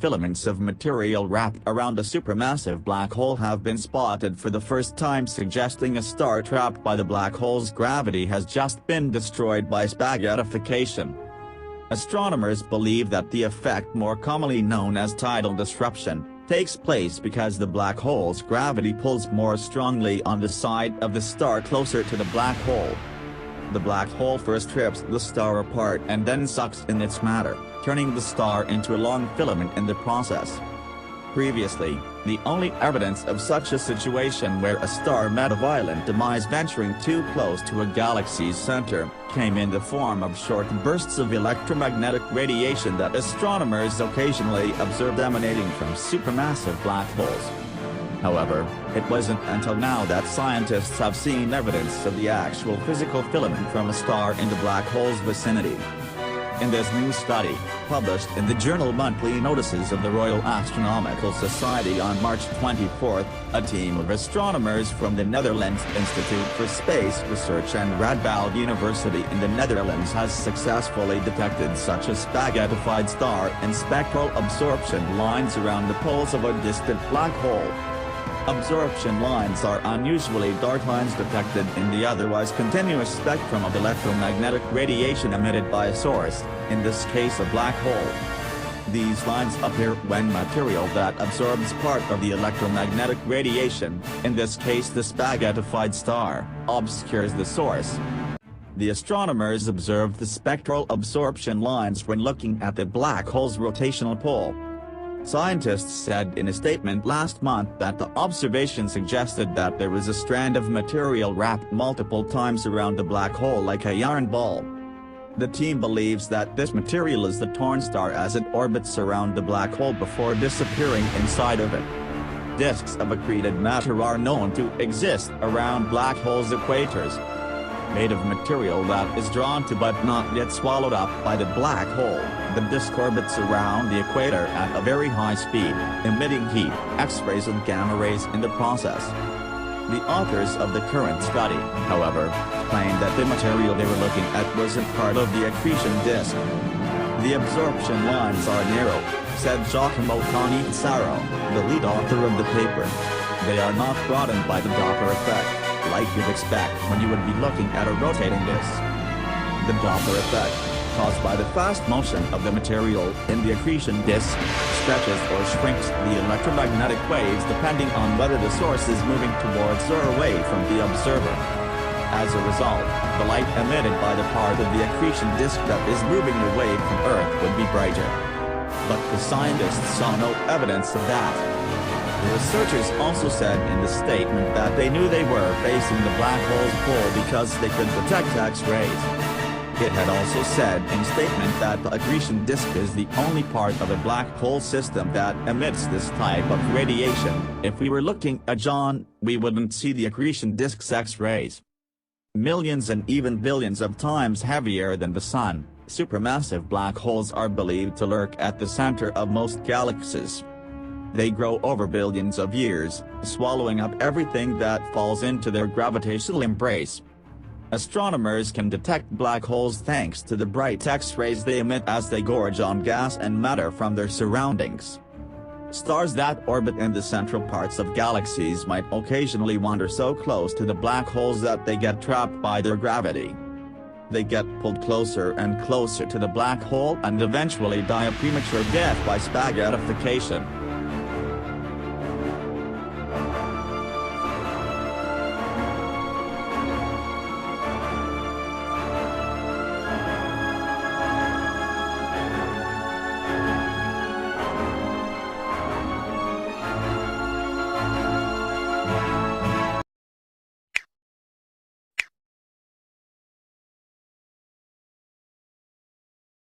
Filaments of material wrapped around a supermassive black hole have been spotted for the first time, suggesting a star trapped by the black hole's gravity has just been destroyed by spaghettification. Astronomers believe that the effect, more commonly known as tidal disruption, takes place because the black hole's gravity pulls more strongly on the side of the star closer to the black hole. The black hole first rips the star apart and then sucks in its matter, turning the star into a long filament in the process. Previously, the only evidence of such a situation where a star met a violent demise venturing too close to a galaxy's center, came in the form of short bursts of electromagnetic radiation that astronomers occasionally observed emanating from supermassive black holes. However, it wasn't until now that scientists have seen evidence of the actual physical filament from a star in the black hole's vicinity. In this new study, published in the journal Monthly Notices of the Royal Astronomical Society on March 24, a team of astronomers from the Netherlands Institute for Space Research and Radboud University in the Netherlands has successfully detected such a spaghettified star in spectral absorption lines around the poles of a distant black hole. Absorption lines are unusually dark lines detected in the otherwise continuous spectrum of electromagnetic radiation emitted by a source, in this case a black hole. These lines appear when material that absorbs part of the electromagnetic radiation, in this case the spaghettified star, obscures the source. The astronomers observed the spectral absorption lines when looking at the black hole's rotational pole. Scientists said in a statement last month that the observation suggested that there was a strand of material wrapped multiple times around the black hole like a yarn ball. The team believes that this material is the torn star as it orbits around the black hole before disappearing inside of it. Disks of accreted matter are known to exist around black holes' equators, made of material that is drawn to but not yet swallowed up by the black hole. The disk orbits around the equator at a very high speed, emitting heat, X-rays and gamma rays in the process. The authors of the current study, however, claimed that the material they were looking at wasn't part of the accretion disk. The absorption lines are narrow, said Giacomo Canizzaro, the lead author of the paper. They are not broadened by the Doppler effect, like you'd expect when you would be looking at a rotating disk. The Doppler effect, caused by the fast motion of the material in the accretion disk, stretches or shrinks the electromagnetic waves depending on whether the source is moving towards or away from the observer. As a result, the light emitted by the part of the accretion disk that is moving away from Earth would be brighter. But the scientists saw no evidence of that. The researchers also said in the statement that they knew they were facing the black hole's pole because they could detect X-rays. It had also said in a statement that the accretion disk is the only part of a black hole system that emits this type of radiation. If we were looking at John, we wouldn't see the accretion disk's X-rays. Millions and even billions of times heavier than the Sun, supermassive black holes are believed to lurk at the center of most galaxies. They grow over billions of years, swallowing up everything that falls into their gravitational embrace. Astronomers can detect black holes thanks to the bright X-rays they emit as they gorge on gas and matter from their surroundings. Stars that orbit in the central parts of galaxies might occasionally wander so close to the black holes that they get trapped by their gravity. They get pulled closer and closer to the black hole and eventually die a premature death by spaghettification.